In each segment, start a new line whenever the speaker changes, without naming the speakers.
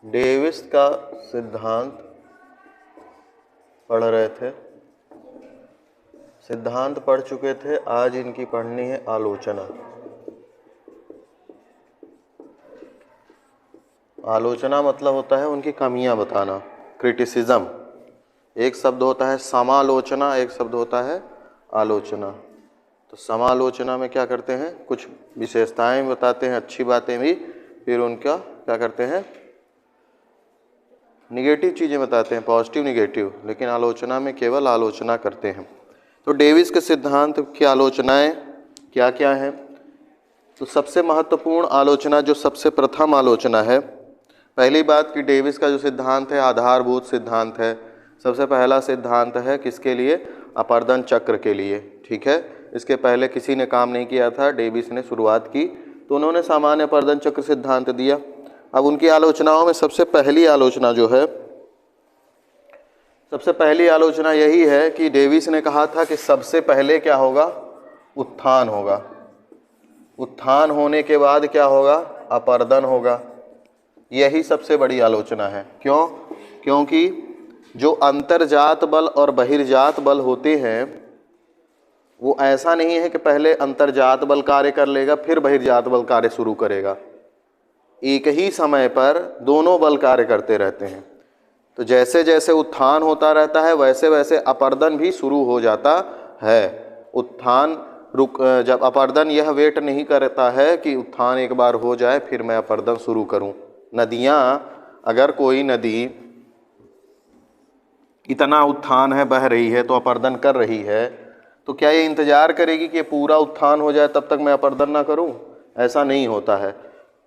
Davis का सिद्धांत पढ़ रहे थे, सिद्धांत पढ़ चुके थे, आज इनकी पढ़नी है आलोचना। आलोचना मतलब होता है उनकी कमियां बताना, क्रिटिसिज्म। एक शब्द होता है समालोचना, एक शब्द होता है आलोचना। तो समालोचना में क्या करते हैं, कुछ विशेषताएं बताते हैं, अच्छी बातें भी, फिर उनका क्या करते हैं, निगेटिव चीज़ें बताते हैं, पॉजिटिव निगेटिव, लेकिन आलोचना में केवल आलोचना करते हैं। तो डेविस के सिद्धांत की आलोचनाएं क्या क्या हैं? तो सबसे महत्वपूर्ण आलोचना, जो सबसे प्रथम आलोचना है, पहली बात कि डेविस का जो सिद्धांत है आधारभूत सिद्धांत है। सबसे पहला सिद्धांत है किसके लिए? अपर्दन चक्र के लिए। ठीक है, इसके पहले किसी ने काम नहीं किया था, डेविस ने शुरुआत की, तो उन्होंने सामान्य अपर्दन चक्र सिद्धांत दिया। अब उनकी आलोचनाओं में सबसे पहली आलोचना जो है, सबसे पहली आलोचना यही है कि डेविस ने कहा था कि सबसे पहले क्या होगा? उत्थान होगा। उत्थान होने के बाद क्या होगा? अपर्दन होगा। यही सबसे बड़ी आलोचना है। क्यों? क्योंकि जो अंतर्जात बल और बहिर्जात बल होते हैं, वो ऐसा नहीं है कि पहले अंतर्जात बल कार्य कर लेगा फिर बहिर्जात बल कार्य शुरू करेगा। एक ही समय पर दोनों बल कार्य करते रहते हैं। तो जैसे जैसे उत्थान होता रहता है वैसे वैसे अपर्दन भी शुरू हो जाता है। उत्थान जब अपर्दन यह वेट नहीं करता है कि उत्थान एक बार हो जाए फिर मैं अपर्दन शुरू करूं। नदियाँ, अगर कोई नदी इतना उत्थान है, बह रही है, तो अपर्दन कर रही है, तो क्या ये इंतजार करेगी कि पूरा उत्थान हो जाए तब तक मैं अपर्दन ना करूं? ऐसा नहीं होता है।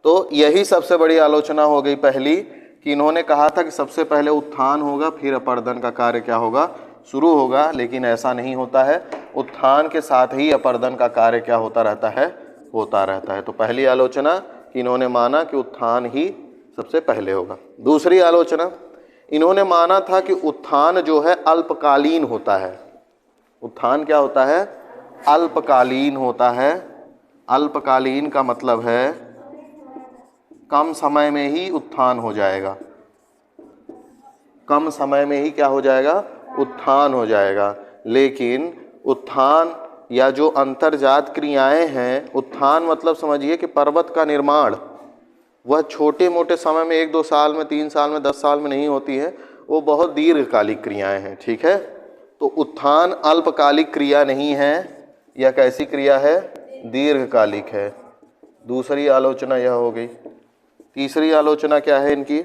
तो यही सबसे बड़ी आलोचना हो गई पहली, कि इन्होंने कहा था कि सबसे पहले उत्थान होगा फिर अपर्दन का कार्य क्या होगा? शुरू होगा, लेकिन ऐसा नहीं होता है। उत्थान के साथ ही अपर्दन का कार्य क्या होता रहता है? होता रहता है। तो पहली आलोचना कि इन्होंने माना कि उत्थान ही सबसे पहले होगा। दूसरी आलोचना, इन्होंने माना था कि उत्थान जो है अल्पकालीन होता है। उत्थान क्या होता है? अल्पकालीन होता है। अल्पकालीन का मतलब है कम समय में ही उत्थान हो जाएगा। कम समय में ही क्या हो जाएगा? उत्थान हो जाएगा। लेकिन उत्थान या जो अंतर्जात क्रियाएं हैं, उत्थान मतलब समझिए कि पर्वत का निर्माण, वह छोटे मोटे समय में 1-2 साल में, 3 साल में, 10 साल में नहीं होती है, वो बहुत दीर्घकालिक क्रियाएं हैं। ठीक है, तो उत्थान अल्पकालिक क्रिया नहीं है। यह कैसी क्रिया है? दीर्घकालिक है। दूसरी आलोचना यह हो गई। तीसरी आलोचना क्या है इनकी?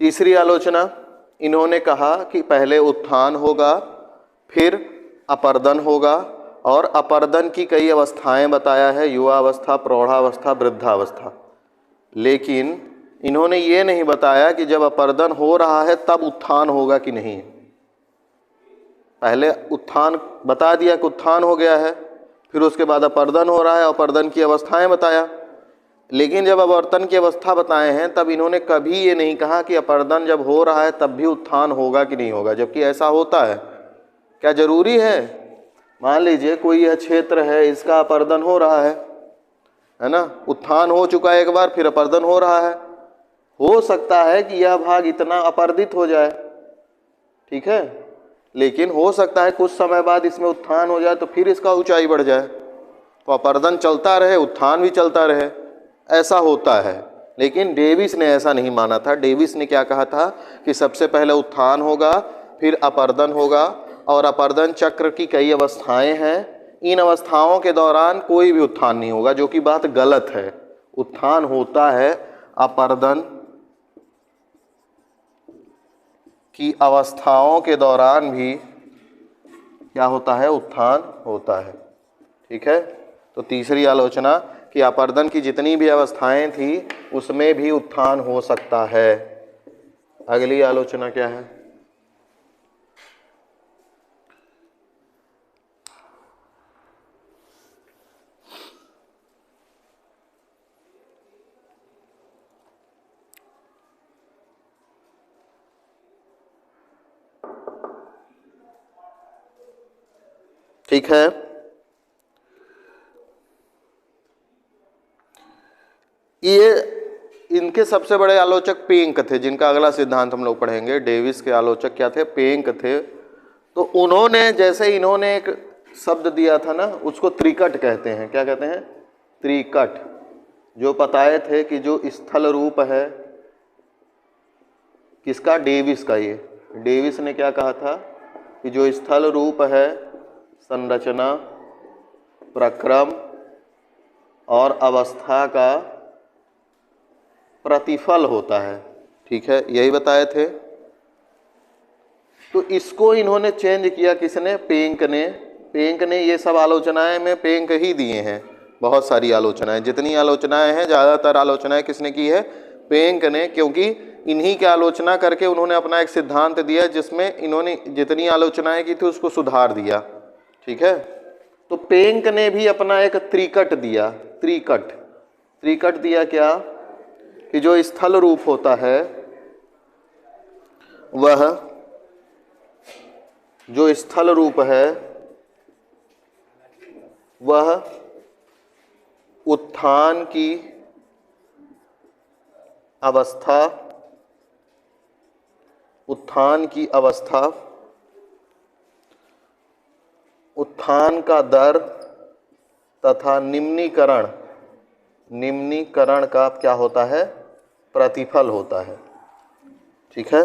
तीसरी आलोचना, इन्होंने कहा कि पहले उत्थान होगा फिर अपर्दन होगा, और अपर्दन की कई अवस्थाएं बताया है, युवावस्था, प्रौढ़ावस्था, वृद्धावस्था। लेकिन इन्होंने ये नहीं बताया कि जब अपर्दन हो रहा है तब उत्थान होगा कि नहीं। पहले उत्थान बता दिया कि उत्थान हो गया है, फिर उसके बाद अपर्दन हो रहा है, अपर्दन की अवस्थाएं बताया। लेकिन जब अवर्तन की अवस्था बताए हैं तब इन्होंने कभी ये नहीं कहा कि अपर्दन जब हो रहा है तब भी उत्थान होगा कि नहीं होगा, जबकि ऐसा होता है। क्या जरूरी है? मान लीजिए कोई यह क्षेत्र है, इसका अपर्दन हो रहा है ना, उत्थान हो चुका है एक बार, फिर अपर्दन हो रहा है, हो सकता है कि यह भाग इतना अपर्दित हो जाए, ठीक है, लेकिन हो सकता है कुछ समय बाद इसमें उत्थान हो जाए तो फिर इसका ऊंचाई बढ़ जाए। तो अपर्दन चलता रहे, उत्थान भी चलता रहे, ऐसा होता है। लेकिन डेविस ने ऐसा नहीं माना था। डेविस ने क्या कहा था कि सबसे पहले उत्थान होगा फिर अपर्दन होगा, और अपर्दन चक्र की कई अवस्थाएं हैं, इन अवस्थाओं के दौरान कोई भी उत्थान नहीं होगा, जो कि बात गलत है। उत्थान होता है, अपर्दन की अवस्थाओं के दौरान भी क्या होता है? उत्थान होता है। ठीक है, तो तीसरी आलोचना कि अपर्दन की जितनी भी अवस्थाएं थी उसमें भी उत्थान हो सकता है। अगली आलोचना क्या है? ठीक है, ये इनके सबसे बड़े आलोचक पेंक थे, जिनका अगला सिद्धांत हम लोग पढ़ेंगे। डेविस के आलोचक क्या थे? पेंक थे। तो उन्होंने, जैसे इन्होंने एक शब्द दिया था ना, उसको त्रिकट कहते हैं। क्या कहते हैं? त्रिकट। जो बताए थे कि जो स्थल रूप है किसका? डेविस का। ये डेविस ने क्या कहा था कि जो स्थल रूप है संरचना, प्रक्रम और अवस्था का प्रतिफल होता है। ठीक है, यही बताए थे। तो इसको इन्होंने चेंज किया। किसने? पेंक ने। पेंक ने ये सब आलोचनाएं में पेंक ही दिए हैं, बहुत सारी आलोचनाएं। जितनी आलोचनाएं हैं ज़्यादातर आलोचनाएं किसने की है? पेंक ने, क्योंकि इन्हीं की आलोचना करके उन्होंने अपना एक सिद्धांत दिया जिसमें इन्होंने जितनी आलोचनाएं की थी उसको सुधार दिया। ठीक है, तो पेंक ने भी अपना एक त्रिकट दिया। त्रिकट, त्रिकट दिया क्या? कि जो स्थल रूप होता है वह, जो स्थल रूप है वह उत्थान की अवस्था, उत्थान की अवस्था, उत्थान का दर तथा निम्नीकरण, निम्नीकरण का क्या होता है? प्रतिफल होता है। ठीक है,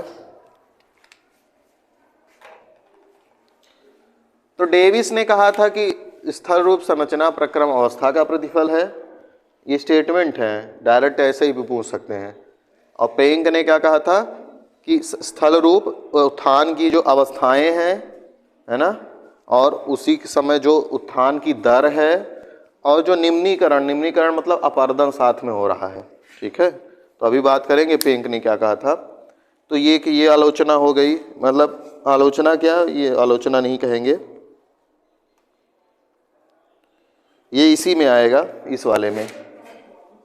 तो डेविस ने कहा था कि स्थल रूप संरचना प्रक्रम अवस्था का प्रतिफल है। ये स्टेटमेंट है, डायरेक्ट ऐसे ही भी पूछ सकते हैं। और पेंक ने क्या कहा था कि स्थल रूप उत्थान की जो अवस्थाएं हैं, है ना, और उसी समय जो उत्थान की दर है, और जो निम्नीकरण, निम्नीकरण मतलब अपर्दन साथ में हो रहा है। ठीक है, तो अभी बात करेंगे पेंक ने क्या कहा था। तो ये कि ये आलोचना हो गई, मतलब आलोचना क्या, ये आलोचना नहीं कहेंगे, ये इसी में आएगा, इस वाले में,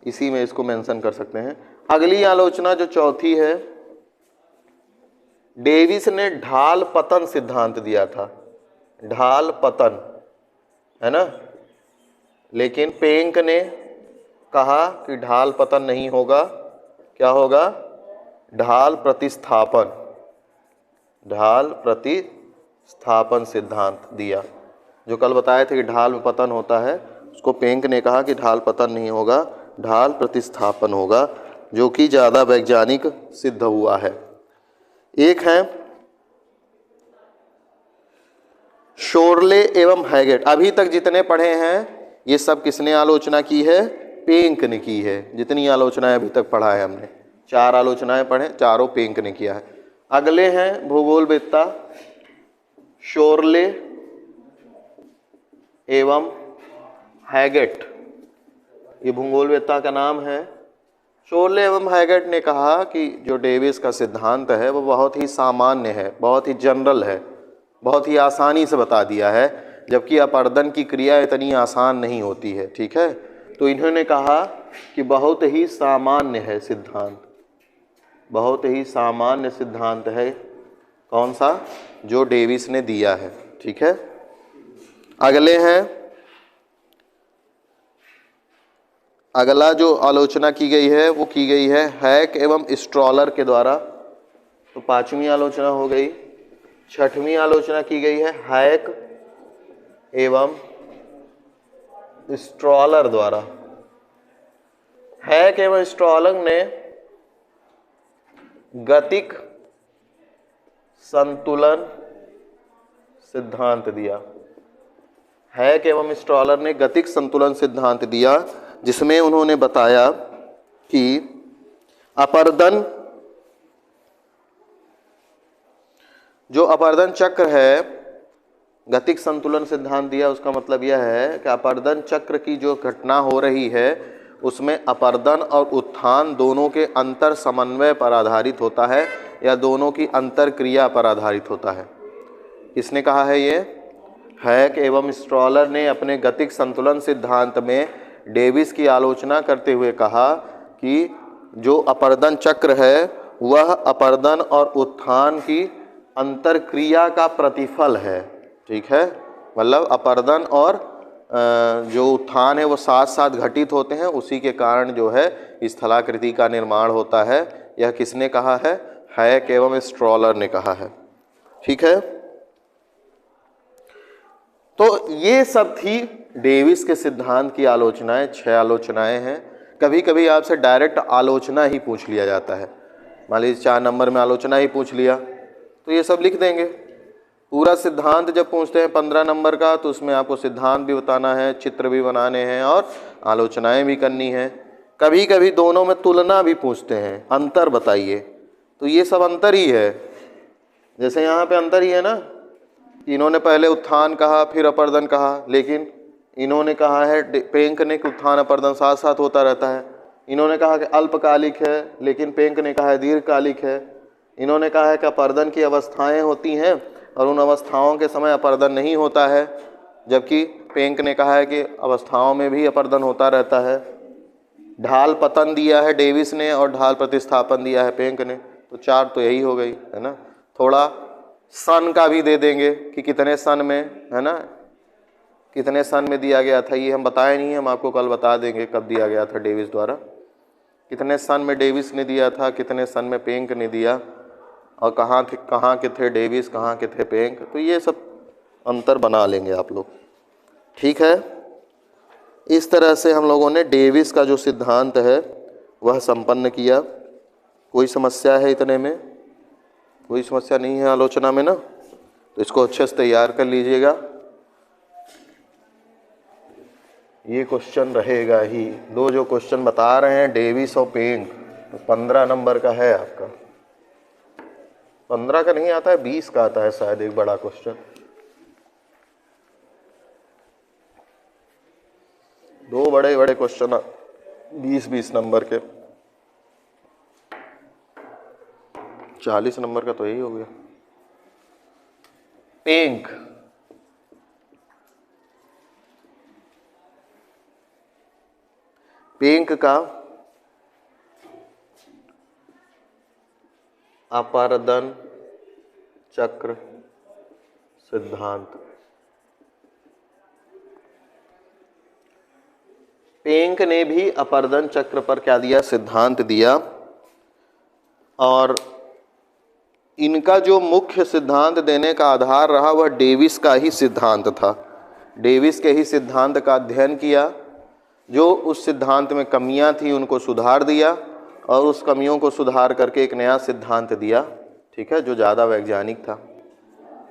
इसी में इसको मेंशन कर सकते हैं। अगली आलोचना जो चौथी है, डेविस ने ढाल पतन सिद्धांत दिया था। ढाल पतन, है ना, लेकिन पेंक ने कहा कि ढाल पतन नहीं होगा, क्या होगा? ढाल प्रतिस्थापन, ढाल प्रतिस्थापन सिद्धांत दिया। जो कल बताए थे कि ढाल में पतन होता है, उसको पेंक ने कहा कि ढाल पतन नहीं होगा, ढाल प्रतिस्थापन होगा, जो कि ज़्यादा वैज्ञानिक सिद्ध हुआ है। एक है शोरले एवं हैगेट। अभी तक जितने पढ़े हैं ये सब किसने आलोचना की है? पेंक ने की है। जितनी आलोचनाएं अभी तक पढ़ा है हमने, 4 आलोचनाएं पढ़े, चारों पेंक ने किया है। अगले हैं भूगोलवेत्ता शोरले एवं हैगेट। ये भूगोलवेत्ता का नाम है। शोरले एवं हैगेट ने कहा कि जो डेविस का सिद्धांत है वो बहुत ही सामान्य है, बहुत ही जनरल है, बहुत ही आसानी से बता दिया है, जबकि अपर्दन की क्रिया इतनी आसान नहीं होती है। ठीक है, तो इन्होंने कहा कि बहुत ही सामान्य है सिद्धांत, बहुत ही सामान्य सिद्धांत है। कौन सा? जो डेविस ने दिया है। ठीक है, अगले हैं, अगला जो आलोचना की गई है वो की गई है हैक एवं स्ट्रॉलर के द्वारा। तो 5वीं आलोचना हो गई। 6वीं आलोचना की गई है हैक एवं स्ट्रॉलर द्वारा। हैक एवं स्ट्रॉलर ने गतिक संतुलन सिद्धांत दिया। हैक एवं स्ट्रॉलर ने गतिक संतुलन सिद्धांत दिया, जिसमें उन्होंने बताया कि अपर्दन, जो अपर्दन चक्र है, गतिक संतुलन सिद्धांत दिया, उसका मतलब यह है कि अपर्दन चक्र की जो घटना हो रही है उसमें अपर्दन और उत्थान दोनों के अंतर समन्वय पर आधारित होता है, या दोनों की अंतर क्रिया पर आधारित होता है। किसने कहा है ये? हैक एवं स्ट्रॉलर ने अपने गतिक संतुलन सिद्धांत में डेविस की आलोचना करते हुए कहा कि जो अपर्दन चक्र है वह अपर्दन और उत्थान की अंतरक्रिया का प्रतिफल है। ठीक है, मतलब अपर्दन और जो उत्थान है वो साथ साथ घटित होते हैं, उसी के कारण जो है स्थलाकृति का निर्माण होता है। यह किसने कहा है? हैक एवं स्ट्रॉलर ने कहा है। ठीक है, तो ये सब थी डेविस के सिद्धांत की आलोचनाएं। 6 आलोचनाएं हैं। कभी कभी आपसे डायरेक्ट आलोचना ही पूछ लिया जाता है। मान लीजिए 4 नंबर में आलोचना ही पूछ लिया तो ये सब लिख देंगे। पूरा सिद्धांत जब पूछते हैं 15 नंबर का, तो उसमें आपको सिद्धांत भी बताना है, चित्र भी बनाने हैं और आलोचनाएं भी करनी है। कभी कभी दोनों में तुलना भी पूछते हैं, अंतर बताइए, तो ये सब अंतर ही है। जैसे यहाँ पे अंतर ही है ना, इन्होंने पहले उत्थान कहा फिर अपर्दन कहा, लेकिन इन्होंने कहा है पेंक ने कि उत्थान अपर्दन साथ साथ होता रहता है। इन्होंने कहा कि अल्पकालिक है, लेकिन पेंक ने कहा है दीर्घकालिक है। इन्होंने कहा है कि अपर्दन की अवस्थाएं होती हैं और उन अवस्थाओं के समय अपर्दन नहीं होता है, जबकि पेंक ने कहा है कि अवस्थाओं में भी अपर्दन होता रहता है। ढाल पतन दिया है डेविस ने और ढाल प्रतिस्थापन दिया है पेंक ने, तो 4 तो यही हो गई है ना। थोड़ा सन का भी दे देंगे कि कितने सन में, है ना, कितने सन में दिया गया था, ये हम बताए नहीं, हम आपको कल बता देंगे कब दिया गया था डेविस द्वारा। कितने सन में डेविस ने दिया था, कितने सन में पेंक ने दिया, और कहाँ के थे डेविस, कहाँ के थे पेंक, तो ये सब अंतर बना लेंगे आप लोग। ठीक है, इस तरह से हम लोगों ने डेविस का जो सिद्धांत है वह संपन्न किया। कोई समस्या है इतने में? कोई समस्या नहीं है आलोचना में ना, तो इसको अच्छे से तैयार कर लीजिएगा। ये क्वेश्चन रहेगा ही। 2 जो क्वेश्चन बता रहे हैं डेविस और पेंक, तो 15 नंबर का है आपका। 15 का नहीं आता है, 20 का आता है शायद एक बड़ा क्वेश्चन। 2 बड़े बड़े क्वेश्चन 20-20 नंबर के। 40 नंबर का तो यही हो गया। पेंक, पेंक का अपर्दन चक्र सिद्धांत। पेंक ने भी अपर्दन चक्र पर क्या दिया? सिद्धांत दिया। और इनका जो मुख्य सिद्धांत देने का आधार रहा वह डेविस का ही सिद्धांत था। डेविस के ही सिद्धांत का अध्ययन किया, जो उस सिद्धांत में कमियां थी उनको सुधार दिया और उस कमियों को सुधार करके एक नया सिद्धांत दिया। ठीक है, जो ज़्यादा वैज्ञानिक था।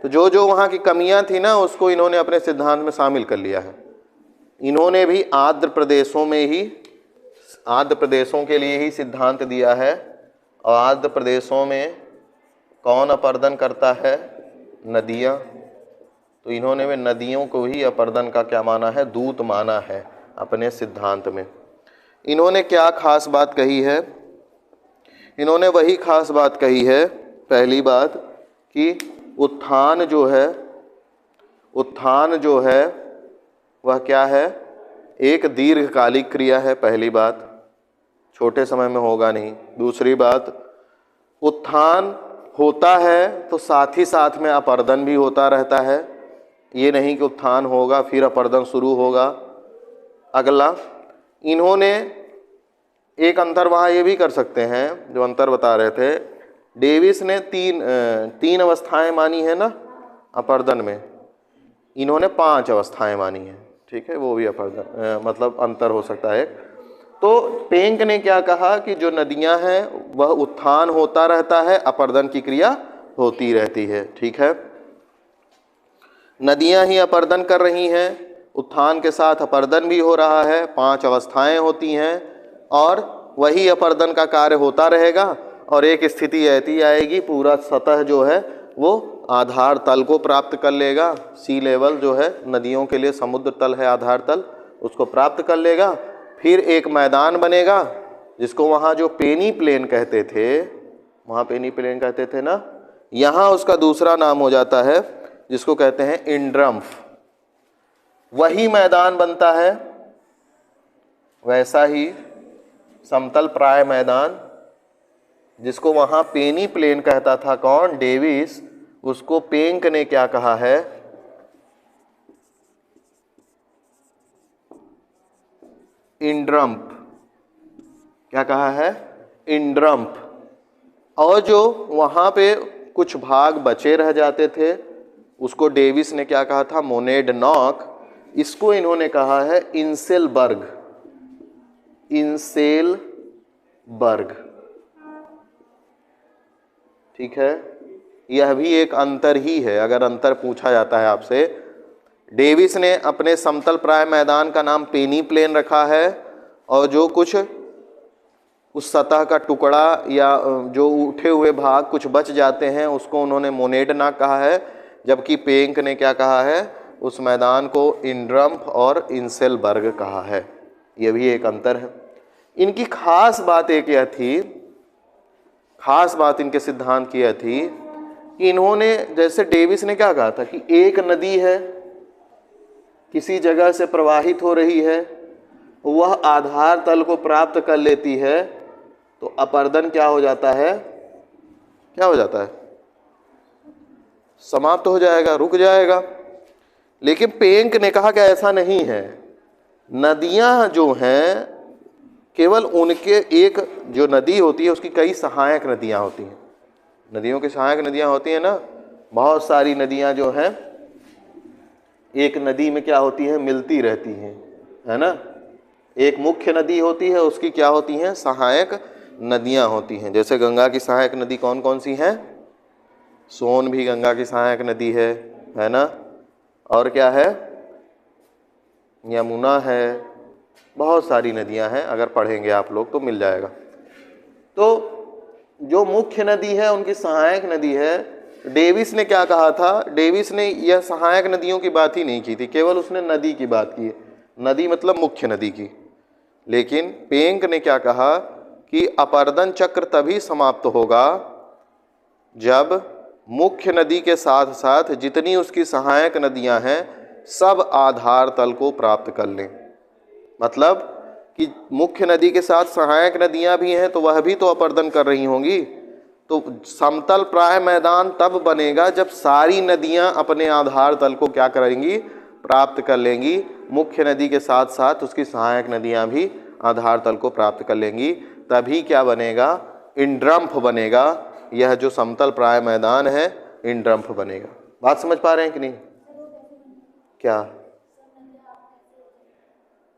तो जो जो वहाँ की कमियां थी ना, उसको इन्होंने अपने सिद्धांत में शामिल कर लिया है। इन्होंने भी आर्द्र प्रदेशों के लिए ही सिद्धांत दिया है। और आर्द्र प्रदेशों में कौन अपर्दन करता है? नदियाँ। तो इन्होंने भी नदियों को ही अपर्दन का क्या माना है? दूत माना है अपने सिद्धांत में। इन्होंने क्या खास बात कही है? इन्होंने वही खास बात कही है, पहली बात, कि उत्थान जो है वह क्या है? एक दीर्घकालिक क्रिया है, पहली बात, छोटे समय में होगा नहीं। दूसरी बात, उत्थान होता है तो साथ ही साथ में अपर्दन भी होता रहता है, ये नहीं कि उत्थान होगा फिर अपर्दन शुरू होगा। अगला, इन्होंने एक अंतर वहाँ ये भी कर सकते हैं, जो अंतर बता रहे थे, डेविस ने तीन अवस्थाएं मानी है ना अपर्दन में, इन्होंने 5 अवस्थाएं मानी हैं। ठीक है, वो भी अपर्दन मतलब अंतर हो सकता है। तो पेंक ने क्या कहा कि जो नदियां हैं वह उत्थान होता रहता है, अपर्दन की क्रिया होती रहती है। ठीक है, नदियां ही अपर्दन कर रही हैं, उत्थान के साथ अपर्दन भी हो रहा है, 5 अवस्थाएं होती हैं और वही अपर्दन का कार्य होता रहेगा। और एक स्थिति ऐसी आएगी, पूरा सतह जो है वो आधार तल को प्राप्त कर लेगा। सी लेवल जो है नदियों के लिए समुद्र तल है, आधार तल, उसको प्राप्त कर लेगा। फिर एक मैदान बनेगा जिसको वहाँ जो पेनी प्लेन कहते थे, वहाँ पेनी प्लेन कहते थे ना, यहाँ उसका दूसरा नाम हो जाता है जिसको कहते हैं इंड्रम्फ। वही मैदान बनता है, वैसा ही समतल प्राय मैदान जिसको वहाँ पेनी प्लेन कहता था कौन? डेविस। उसको पेंक ने क्या कहा है? इंड्रम्प, क्या कहा है? इंड्रम्प। और जो वहां पे कुछ भाग बचे रह जाते थे उसको डेविस ने क्या कहा था? मोनेडनॉक। इसको इन्होंने कहा है इंसेलबर्ग, इंसेलबर्ग। ठीक है, यह भी एक अंतर ही है। अगर अंतर पूछा जाता है आपसे, डेविस ने अपने समतल प्राय मैदान का नाम पेनी प्लेन रखा है, और जो कुछ उस सतह का टुकड़ा या जो उठे हुए भाग कुछ बच जाते हैं उसको उन्होंने मोनेडनॉक कहा है, जबकि पेंक ने क्या कहा है? उस मैदान को इंड्रम्प और इंसेलबर्ग कहा है। यह भी एक अंतर है। इनकी खास बात एक यह थी, खास बात इनके सिद्धांत की यह थी कि इन्होंने, जैसे डेविस ने क्या कहा था कि एक नदी है किसी जगह से प्रवाहित हो रही है, वह आधार तल को प्राप्त कर लेती है तो अपरदन क्या हो जाता है? क्या हो जाता है? समाप्त हो जाएगा, रुक जाएगा। लेकिन पेंक ने कहा कि ऐसा नहीं है। नदियां जो हैं केवल उनके, एक जो नदी होती है उसकी कई सहायक नदियां होती हैं। नदियों की सहायक नदियां होती हैं ना, बहुत सारी नदियां जो हैं एक नदी में क्या होती हैं? मिलती रहती हैं, है ना। एक मुख्य नदी होती है, उसकी क्या होती हैं? सहायक नदियां होती हैं। जैसे गंगा की सहायक नदी कौन कौन सी हैं? सोन भी गंगा की सहायक नदी है ना। और क्या है? यमुना है, बहुत सारी नदियां हैं, अगर पढ़ेंगे आप लोग तो मिल जाएगा। तो जो मुख्य नदी है उनकी सहायक नदी है। डेविस ने क्या कहा था? डेविस ने यह सहायक नदियों की बात ही नहीं की थी, केवल उसने नदी की बात की है, नदी मतलब मुख्य नदी की। लेकिन पेंक ने क्या कहा कि अपरदन चक्र तभी समाप्त होगा जब मुख्य नदी के साथ साथ जितनी उसकी सहायक नदियां हैं सब आधार तल को प्राप्त कर लें। मतलब कि मुख्य नदी के साथ सहायक नदियां भी हैं तो वह भी तो अपरदन कर रही होंगी। तो समतल प्राय मैदान तब बनेगा जब सारी नदियां अपने आधार तल को क्या करेंगी? प्राप्त कर लेंगी। मुख्य नदी के साथ साथ उसकी सहायक नदियां भी आधार तल को प्राप्त कर लेंगी, तभी क्या बनेगा? इंड्रम्फ बनेगा। यह जो समतल प्राय मैदान है इंड्रम्फ बनेगा। बात समझ पा रहे हैं कि नहीं? क्या?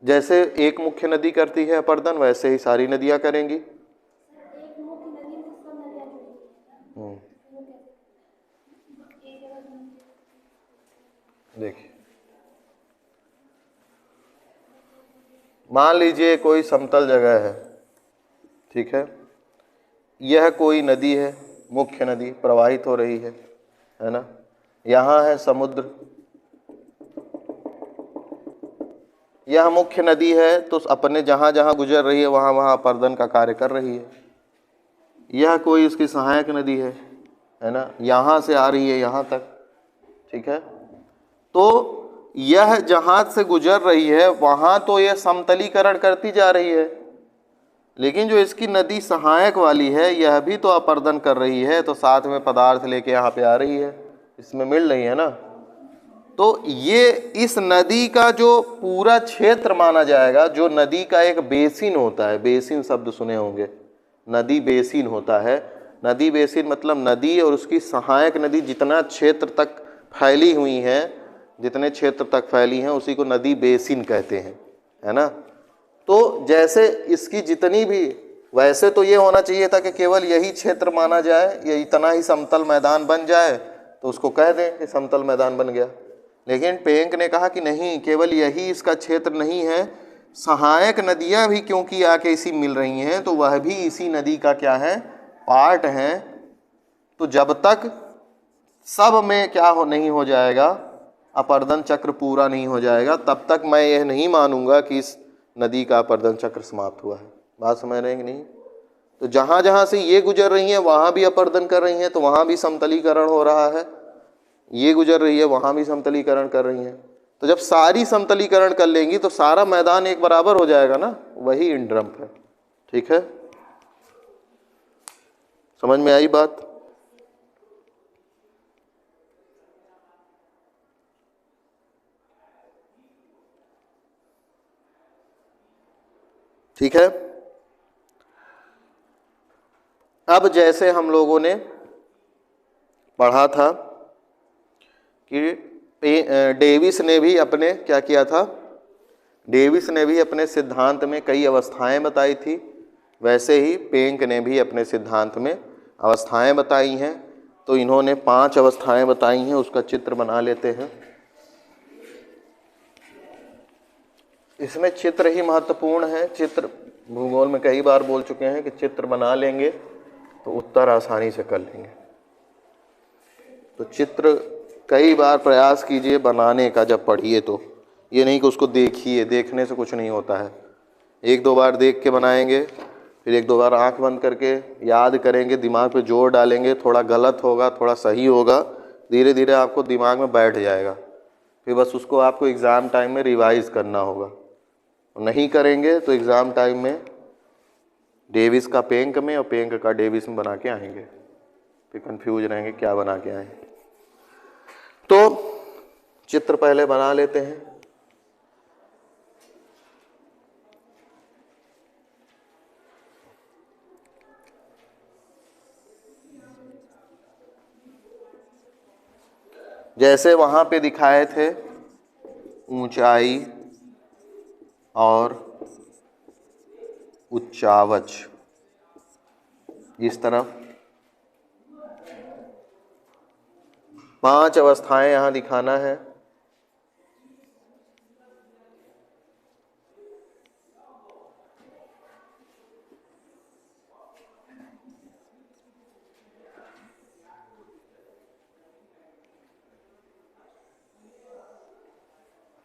जैसे एक मुख्य नदी करती है अपरदन, वैसे ही सारी नदियां करेंगी। देखिए, मान लीजिए कोई समतल जगह है, ठीक है, यह कोई नदी है, मुख्य नदी प्रवाहित हो रही है ना। यहाँ है समुद्र, यह मुख्य नदी है तो अपने जहाँ जहाँ गुजर रही है वहाँ वहाँ अपरदन का कार्य कर रही है। यह कोई उसकी सहायक नदी है ना, यहाँ से आ रही है यहाँ तक, ठीक है। तो यह जहाँ से गुजर रही है वहाँ तो यह समतलीकरण करती जा रही है, लेकिन जो इसकी नदी सहायक वाली है यह भी तो अपरदन कर रही है, तो साथ में पदार्थ लेके यहाँ पे आ रही है, इसमें मिल रही है ना। तो ये इस नदी का जो पूरा क्षेत्र माना जाएगा, जो नदी का एक बेसिन होता है, बेसिन शब्द सुने होंगे, नदी बेसिन होता है। नदी बेसिन मतलब नदी और उसकी सहायक नदी जितना क्षेत्र तक फैली हुई हैं, जितने क्षेत्र तक फैली हैं उसी को नदी बेसिन कहते हैं, है ना। तो जैसे इसकी जितनी भी, वैसे तो ये होना चाहिए था कि केवल यही क्षेत्र माना जाए, ये इतना ही समतल मैदान बन जाए तो उसको कह दें कि समतल मैदान बन गया। लेकिन पेंक ने कहा कि नहीं, केवल यही इसका क्षेत्र नहीं है, सहायक नदियां भी क्योंकि आके इसी मिल रही हैं तो वह भी इसी नदी का क्या है? पार्ट है। तो जब तक सब में क्या हो नहीं हो जाएगा, अपरदन चक्र पूरा नहीं हो जाएगा, तब तक मैं यह नहीं मानूंगा कि इस नदी का अपरदन चक्र समाप्त हुआ है। बात समझ रहे हैं कि नहीं? तो जहाँ जहाँ से ये गुजर रही हैं वहाँ भी अपरदन कर रही हैं, तो वहाँ भी समतलीकरण हो रहा है। ये गुजर रही है वहाँ भी समतलीकरण कर रही हैं। तो जब सारी समतलीकरण कर लेंगी तो सारा मैदान एक बराबर हो जाएगा ना, वही इंड्रम्प है। ठीक है, समझ में आई बात? ठीक है। अब जैसे हम लोगों ने पढ़ा था कि डेविस ने भी अपने क्या किया था, डेविस ने भी अपने सिद्धांत में कई अवस्थाएं बताई थी, वैसे ही पेंक ने भी अपने सिद्धांत में अवस्थाएं बताई हैं। तो इन्होंने 5 अवस्थाएं बताई हैं, उसका चित्र बना लेते हैं। इसमें चित्र ही महत्वपूर्ण है। चित्र भूगोल में कई बार बोल चुके हैं कि चित्र बना लेंगे तो उत्तर आसानी से कर लेंगे। तो चित्र कई बार प्रयास कीजिए बनाने का जब पढ़िए, तो ये नहीं कि उसको देखिए, देखने से कुछ नहीं होता है। 1-2 बार देख के बनाएंगे, फिर 1-2 बार आंख बंद करके याद करेंगे, दिमाग पे जोर डालेंगे, थोड़ा गलत होगा थोड़ा सही होगा, धीरे धीरे आपको दिमाग में बैठ जाएगा। फिर बस उसको आपको एग्ज़ाम टाइम में रिवाइज़ करना होगा। नहीं करेंगे तो एग्ज़ाम टाइम में डेविस का पेंक में और पेंक का डेविस में बना के आएंगे, फिर कंफ्यूज रहेंगे क्या बना के आए। तो चित्र पहले बना लेते हैं। जैसे वहाँ पे दिखाए थे ऊंचाई और उच्चावच, इस तरफ 5 अवस्थाएं यहाँ दिखाना है।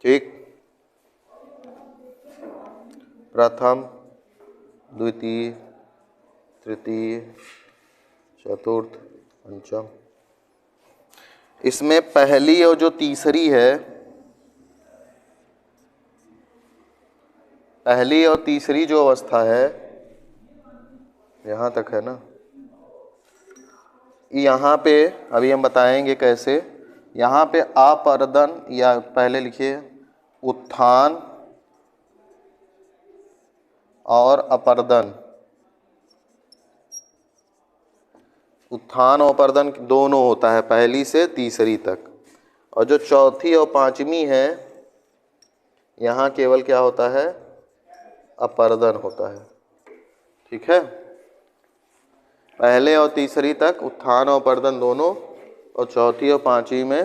ठीक, प्रथम, द्वितीय, तृतीय, चतुर्थ, पंचम। इसमें पहली और जो तीसरी है, पहली और तीसरी जो अवस्था है, यहाँ तक है ना, यहाँ पे अभी हम बताएंगे कैसे। यहाँ पे अपर्दन, या पहले लिखिए उत्थान और अपर्दन, उत्थान और अपर्दन दोनों होता है पहली से तीसरी तक। और जो चौथी और पांचवी है, यहाँ केवल क्या होता है, अपर्दन होता है। ठीक है, पहले और तीसरी तक उत्थान और अपर्दन दोनों, और चौथी और पांचवी में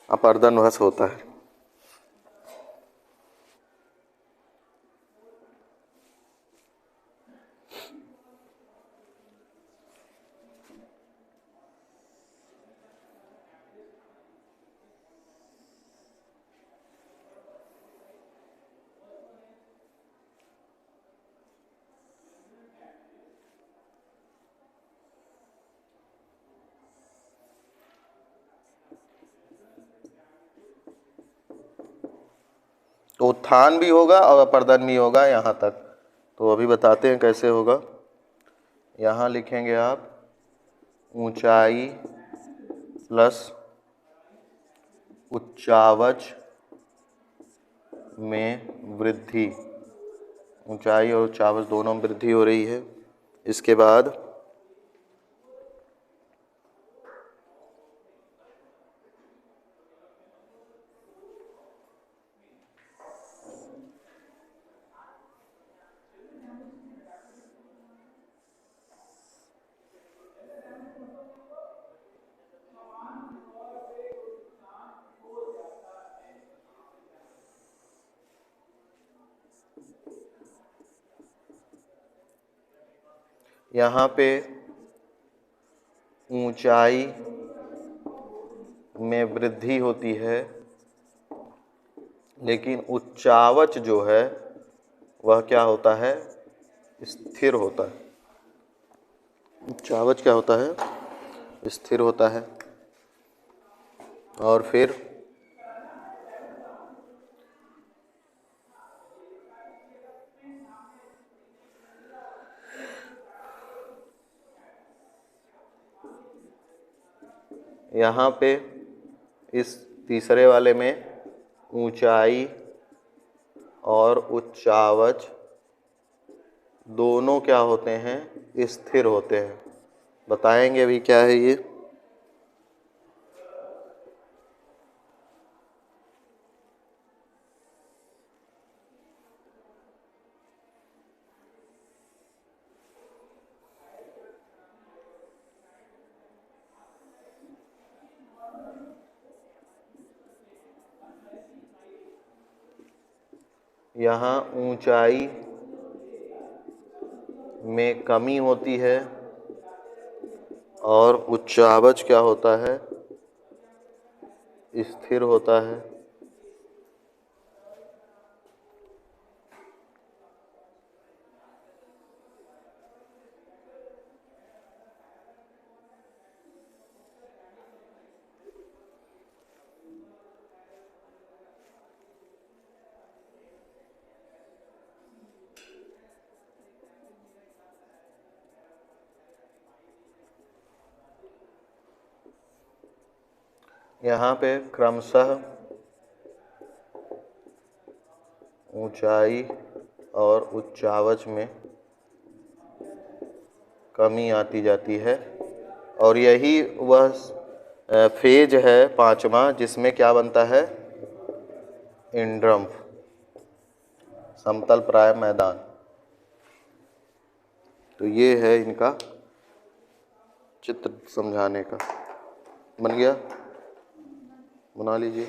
अपर्दन वश होता है। तो उत्थान भी होगा और अपर्दन भी होगा यहाँ तक। तो अभी बताते हैं कैसे होगा। यहाँ लिखेंगे आप ऊंचाई प्लस उच्चावच में वृद्धि, ऊंचाई और उच्चावच दोनों में वृद्धि हो रही है। इसके बाद यहाँ पे ऊंचाई में वृद्धि होती है, लेकिन उच्चावच जो है वह क्या होता है, स्थिर होता है। उच्चावच क्या होता है, स्थिर होता है। और फिर यहाँ पे इस तीसरे वाले में ऊंचाई और उच्चावच दोनों क्या होते हैं, स्थिर होते हैं। बताएंगे अभी क्या है ये। यहाँ ऊंचाई में कमी होती है और उच्चावच क्या होता है, स्थिर होता है। यहाँ पे क्रमशः ऊंचाई और उच्चावच में कमी आती जाती है और यही वह फेज है पांचवा जिसमें क्या बनता है, इंड्रम्फ, समतल प्राय मैदान। तो ये है इनका चित्र समझाने का। बन गया, बना लीजिए।